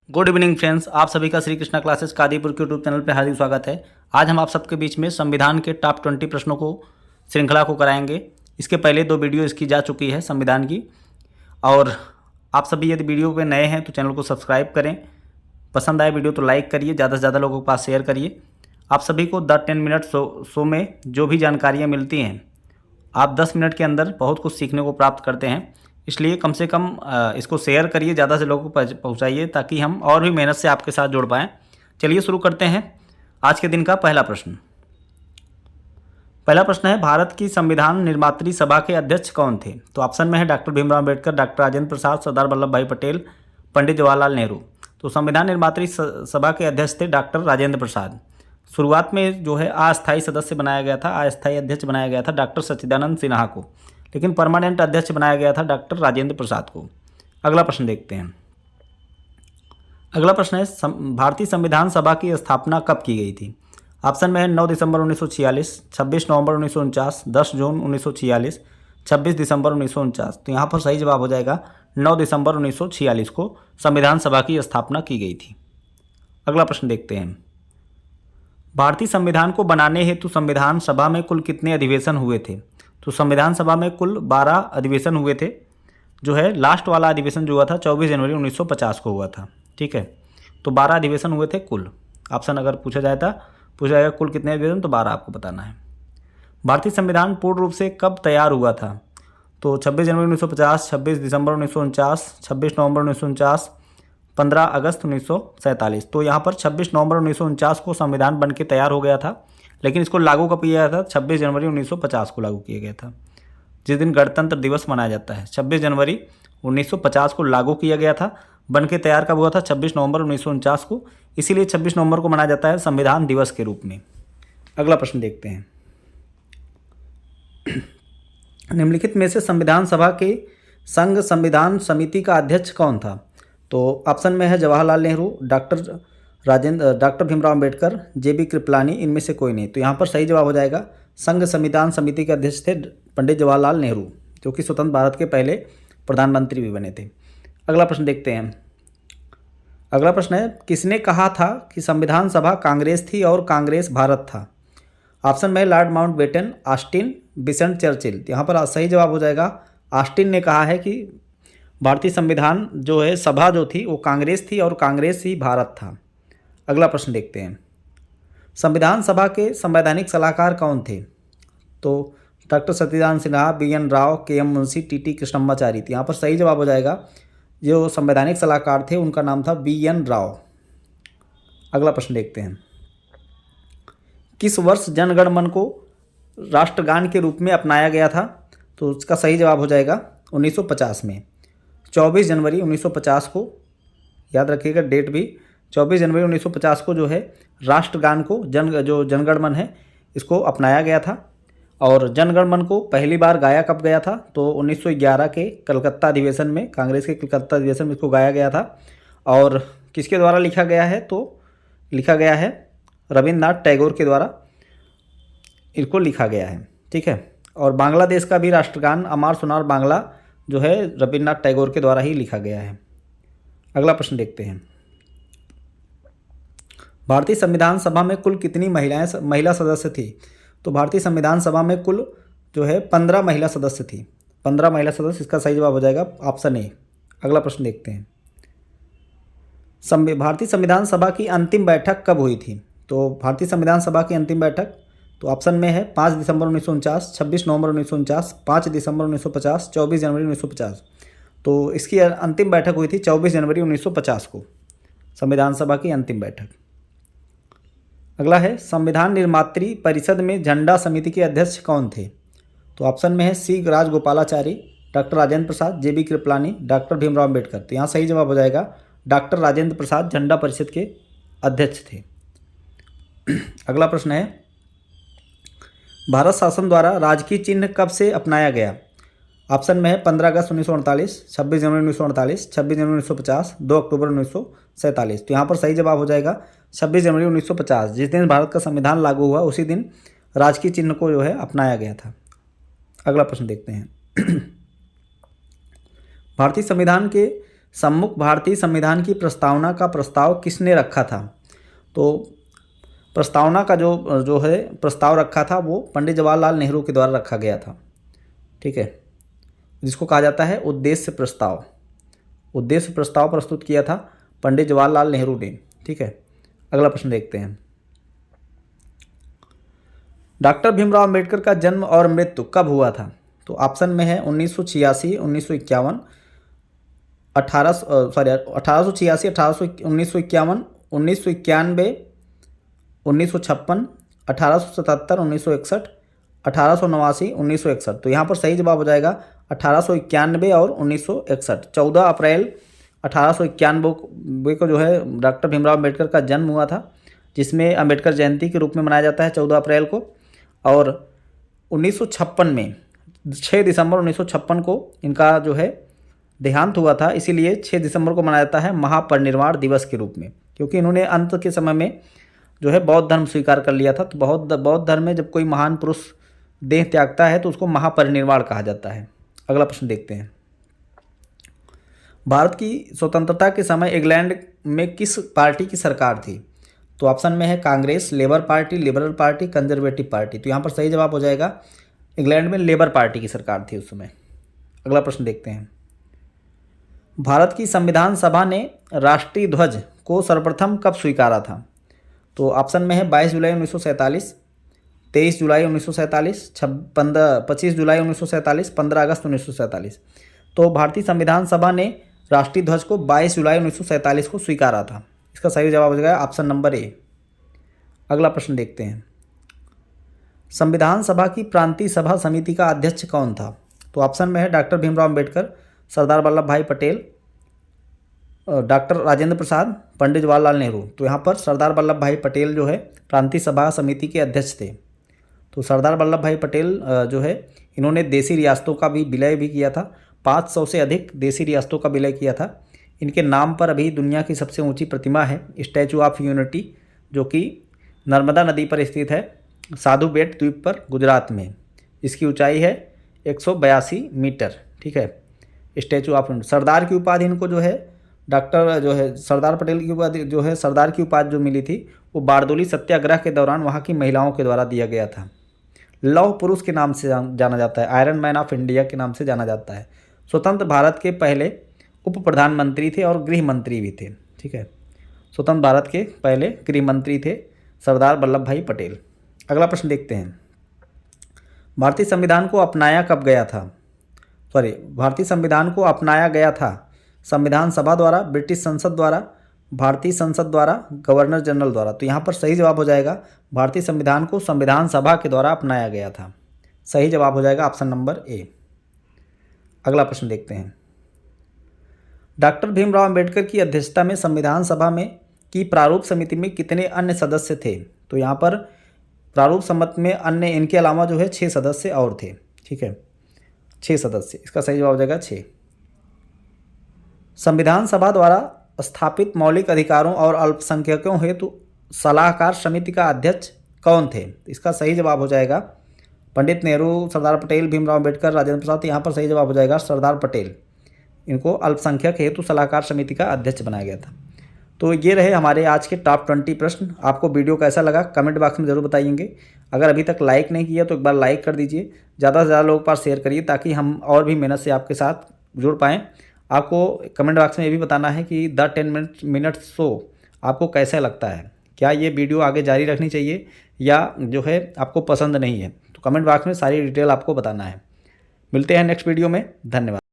Good evening friends, आप सभी का श्री कृष्णा क्लासेस कादीपुर के यूट्यूब चैनल पर हार्दिक स्वागत है। आज हम आप सबके बीच में संविधान के टॉप 20 प्रश्नों को श्रृंखला को कराएंगे। इसके पहले 2 वीडियो इसकी जा चुकी है संविधान की। और आप सभी यदि वीडियो पे नए हैं तो चैनल को सब्सक्राइब करें, पसंद आए वीडियो तो लाइक करिए, ज़्यादा से ज़्यादा लोगों के पास शेयर करिए। आप सभी को द 10 मिनट शो में जो भी जानकारियाँ मिलती हैं, आप 10 मिनट के अंदर बहुत कुछ सीखने को प्राप्त करते हैं। इसलिए कम से कम इसको शेयर करिए, ज़्यादा से लोगों को पहुंचाइए ताकि हम और भी मेहनत से आपके साथ जुड़ पाएँ। चलिए शुरू करते हैं आज के दिन का पहला प्रश्न। पहला प्रश्न है, भारत की संविधान निर्मात्री सभा के अध्यक्ष कौन थे? तो ऑप्शन में है डॉक्टर भीमराव अम्बेडकर, डॉक्टर राजेंद्र प्रसाद, सरदार वल्लभ भाई पटेल, पंडित जवाहरलाल नेहरू। तो संविधान निर्मात्री सभा के अध्यक्ष थे डॉक्टर राजेंद्र प्रसाद। शुरुआत में जो है अस्थायी सदस्य बनाया गया था, अस्थायी अध्यक्ष बनाया गया था डॉक्टर सच्चिदानंद सिन्हा को, लेकिन परमानेंट अध्यक्ष बनाया गया था डॉक्टर राजेंद्र प्रसाद को। अगला प्रश्न देखते हैं। अगला प्रश्न है, भारतीय संविधान सभा की स्थापना कब की गई थी? ऑप्शन में है 9 दिसंबर 1946, 26 नवंबर 1949, 10 जून 1946, 26 दिसंबर 1949। तो यहाँ पर सही जवाब हो जाएगा 9 दिसंबर 1946 को संविधान सभा की स्थापना की गई थी। अगला प्रश्न देखते हैं। भारतीय संविधान को बनाने हेतु संविधान सभा में कुल कितने अधिवेशन हुए थे? तो संविधान सभा में कुल 12 अधिवेशन हुए थे। जो है लास्ट वाला अधिवेशन जो हुआ था 24 जनवरी 1950 को हुआ था। ठीक है, तो 12 अधिवेशन हुए थे कुल। ऑप्शन अगर पूछा जाएगा कुल कितने अधिवेशन, तो 12 आपको बताना है। भारतीय संविधान पूर्ण रूप से कब तैयार हुआ था? तो 26 जनवरी 1950, 26 दिसंबर 1949, 26 नवंबर 1949, 15 अगस्त 1947। तो यहाँ पर 26 नवंबर 1949 को संविधान बन के तैयार हो गया था, लेकिन इसको लागू कब किया गया था? 26 जनवरी 1950 को लागू किया गया था, जिस दिन गणतंत्र दिवस मनाया जाता है। 26 जनवरी 1950 को लागू किया गया था। बन के तैयार कब हुआ था? 26 नवंबर 1949 को। इसीलिए 26 नवंबर को मनाया जाता है संविधान दिवस के रूप में। अगला प्रश्न देखते हैं। निम्नलिखित में से संविधान सभा के संघ संविधान समिति का अध्यक्ष कौन था? तो ऑप्शन में है जवाहरलाल नेहरू, डॉक्टर भीमराव अम्बेडकर, जेबी कृपलानी, इनमें से कोई नहीं। तो यहाँ पर सही जवाब हो जाएगा संघ संविधान समिति के अध्यक्ष थे पंडित जवाहरलाल नेहरू, जो कि स्वतंत्र भारत के पहले प्रधानमंत्री भी बने थे। अगला प्रश्न देखते हैं। अगला प्रश्न है, किसने कहा था कि संविधान सभा कांग्रेस थी और कांग्रेस भारत था? ऑप्शन में Lord Mountbatten, Austin, Winston Churchill. यहाँ पर सही जवाब हो जाएगा ऑस्टिन ने कहा है कि भारतीय संविधान जो है सभा जो थी वो कांग्रेस थी और कांग्रेस ही भारत था। अगला प्रश्न देखते हैं। संविधान सभा के संवैधानिक सलाहकार कौन थे? तो doctor Sachchidanand Sinha, BN Rao, KM Munshi, TT Krishnamachari. यहाँ पर सही जवाब हो जाएगा जो संवैधानिक सलाहकार थे उनका नाम था BN राव। अगला प्रश्न देखते हैं। किस वर्ष जन गण मन को राष्ट्रगान के रूप में अपनाया गया था? तो उसका सही जवाब हो जाएगा 1950 में। 24 जनवरी 1950 को, याद रखिएगा डेट भी, 24 जनवरी 1950 को जो है राष्ट्रगान को जो जनगण मन है इसको अपनाया गया था। और जनगण मन को पहली बार गाया कब गया था? तो 1911 के कलकत्ता अधिवेशन में, कांग्रेस के कलकत्ता अधिवेशन में इसको गाया गया था। और किसके द्वारा लिखा गया है? तो लिखा गया है रविन्द्रनाथ टैगोर के द्वारा इसको लिखा गया है। ठीक है, और बांग्लादेश का भी राष्ट्रगान अमार सुनार बांग्ला जो है रविन्द्रनाथ टैगोर के द्वारा ही लिखा गया है। अगला प्रश्न देखते हैं। भारतीय संविधान सभा में कुल कितनी महिला सदस्य थी? तो भारतीय संविधान सभा में कुल जो है 15 महिला सदस्य थी। 15 महिला सदस्य, इसका सही जवाब हो जाएगा ऑप्शन ए। अगला प्रश्न देखते हैं। भारतीय संविधान सभा की अंतिम बैठक कब हुई थी? तो भारतीय संविधान सभा की अंतिम बैठक, तो ऑप्शन में है 5 दिसंबर 1949, 26 नवंबर 1949, 5 दिसंबर 1950, 24 जनवरी 1950। तो इसकी अंतिम बैठक हुई थी 24 जनवरी 1950 को, संविधान सभा की अंतिम बैठक। अगला है, संविधान निर्मात्री परिषद में झंडा समिति के अध्यक्ष कौन थे? तो ऑप्शन में है C Rajagopalachari, doctor Rajendra Prasad, JB Kripalani, doctor Bhimrao Ambedkar. तो यहाँ सही जवाब हो जाएगा डॉक्टर राजेंद्र प्रसाद झंडा परिषद के अध्यक्ष थे। अगला प्रश्न है, भारत शासन द्वारा राजकीय चिन्ह कब से अपनाया गया? ऑप्शन में है 15 अगस्त 1948, 26 जनवरी 1948, 26 जनवरी 1950, 2 अक्टूबर 1947। तो यहाँ पर सही जवाब हो जाएगा 26 जनवरी 1950। जिस दिन भारत का संविधान लागू हुआ उसी दिन राजकीय चिन्ह को जो है अपनाया गया था। अगला प्रश्न देखते हैं। भारतीय संविधान के सम्मुख भारतीय संविधान की प्रस्तावना का प्रस्ताव किसने रखा था? तो प्रस्तावना का जो है प्रस्ताव रखा था वो पंडित जवाहरलाल नेहरू के द्वारा रखा गया था। ठीक है, जिसको कहा जाता है उद्देश्य प्रस्ताव। उद्देश्य प्रस्ताव प्रस्तुत किया था पंडित जवाहरलाल नेहरू ने। ठीक है, अगला प्रश्न देखते हैं। डॉक्टर भीमराव अंबेडकर का जन्म और मृत्यु कब हुआ था? तो ऑप्शन में है 1986, 1951, 1886, 1951, 1991, 1956, 1877, 1961, 1889, 1961। तो यहाँ पर सही जवाब हो जाएगा 1891 और 1961। 14 अप्रैल 1891 को जो है डॉक्टर भीमराव अम्बेडकर का जन्म हुआ था, जिसमें अम्बेडकर जयंती के रूप में मनाया जाता है 14 अप्रैल को। और 1956 में 6 दिसंबर 1956 को इनका जो है देहांत हुआ था, इसीलिए 6 दिसंबर को मनाया जाता है महापरिनिर्वाण दिवस के रूप में, क्योंकि इन्होंने अंत के समय में जो है बौद्ध धर्म स्वीकार कर लिया था। तो बौद्ध धर्म में जब कोई महान पुरुष देह त्यागता है तो उसको महापरिनिर्वाण कहा जाता है। अगला प्रश्न देखते हैं। भारत की स्वतंत्रता के समय इंग्लैंड में किस पार्टी की सरकार थी? तो ऑप्शन में है Congress, labour party, liberal party, conservative party. तो यहाँ पर सही जवाब हो जाएगा इंग्लैंड में लेबर पार्टी की सरकार थी उस समय। अगला प्रश्न देखते हैं। भारत की संविधान सभा ने राष्ट्रीय ध्वज को सर्वप्रथम कब स्वीकारा था? तो ऑप्शन में है 22 जुलाई 1947, 23 जुलाई 1947, 25 जुलाई 1947, 15 अगस्त 1947। तो भारतीय संविधान सभा ने राष्ट्रीय ध्वज को 22 जुलाई 1947 को स्वीकारा था। इसका सही जवाब हो जाएगा ऑप्शन नंबर ए। अगला प्रश्न देखते हैं। संविधान सभा की प्रांतीय सभा समिति का अध्यक्ष कौन था? तो ऑप्शन में है डॉक्टर भीमराव अंबेडकर, सरदार वल्लभ भाई पटेल, डॉक्टर राजेंद्र प्रसाद, पंडित जवाहरलाल नेहरू। तो यहाँ पर सरदार वल्लभ भाई पटेल जो है प्रांतीय सभा समिति के अध्यक्ष थे। तो सरदार वल्लभ भाई पटेल जो है इन्होंने देशी रियासतों का भी विलय भी किया था। 500 से अधिक देशी रियासतों का विलय किया था। इनके नाम पर अभी दुनिया की सबसे ऊंची प्रतिमा है स्टैचू ऑफ यूनिटी, जो कि नर्मदा नदी पर स्थित है, साधु बेट द्वीप पर, गुजरात में। इसकी ऊंचाई है 182 मीटर। ठीक है, स्टैचू ऑफ यूनिटी। सरदार की उपाधि इनको जो है डॉक्टर जो है सरदार पटेल की उपाधि जो है सरदार की उपाधि जो मिली थी वो बारदोली सत्याग्रह के दौरान वहाँ की महिलाओं के द्वारा दिया गया था। लौह पुरुष के नाम से जाना जाता है, आयरन मैन ऑफ इंडिया के नाम से जाना जाता है। स्वतंत्र भारत के पहले उप प्रधानमंत्री थे और गृह मंत्री भी थे। ठीक है, स्वतंत्र भारत के पहले गृह मंत्री थे सरदार वल्लभ भाई पटेल। अगला प्रश्न देखते हैं। भारतीय संविधान को अपनाया कब गया था? भारतीय संविधान को अपनाया गया था संविधान सभा द्वारा, ब्रिटिश संसद द्वारा, भारतीय संसद द्वारा, गवर्नर जनरल द्वारा। तो यहाँ पर सही जवाब हो जाएगा भारतीय संविधान को संविधान सभा के द्वारा अपनाया गया था। सही जवाब हो जाएगा ऑप्शन नंबर ए। अगला प्रश्न देखते हैं। डॉक्टर भीमराव अंबेडकर की अध्यक्षता में संविधान सभा में की प्रारूप समिति में कितने अन्य सदस्य थे? तो यहाँ पर प्रारूप समिति में अन्य इनके अलावा जो है 6 सदस्य और थे। ठीक है, 6 सदस्य। इसका सही जवाब हो जाएगा 6। संविधान सभा द्वारा स्थापित मौलिक अधिकारों और अल्पसंख्यकों हेतु सलाहकार समिति का अध्यक्ष कौन थे? इसका सही जवाब हो जाएगा पंडित नेहरू, सरदार पटेल, भीमराव अंबेडकर, राजेंद्र प्रसाद। यहाँ पर सही जवाब हो जाएगा सरदार पटेल। इनको अल्पसंख्यक हेतु सलाहकार समिति का अध्यक्ष बनाया गया था। तो ये रहे हमारे आज के टॉप 20 प्रश्न। आपको वीडियो कैसा लगा कमेंट बॉक्स में ज़रूर बताइएंगे। अगर अभी तक लाइक नहीं किया तो एक बार लाइक कर दीजिए, ज़्यादा से ज़्यादा लोगों के पास शेयर करिए ताकि हम और भी मेहनत से आपके साथ जुड़ पाएँ। आपको कमेंट बॉक्स में ये भी बताना है कि द 10 मिनट्स शो आपको कैसा लगता है, क्या ये वीडियो आगे जारी रखनी चाहिए या जो है आपको पसंद नहीं है। तो कमेंट बॉक्स में सारी डिटेल आपको बताना है। मिलते हैं नेक्स्ट वीडियो में। धन्यवाद।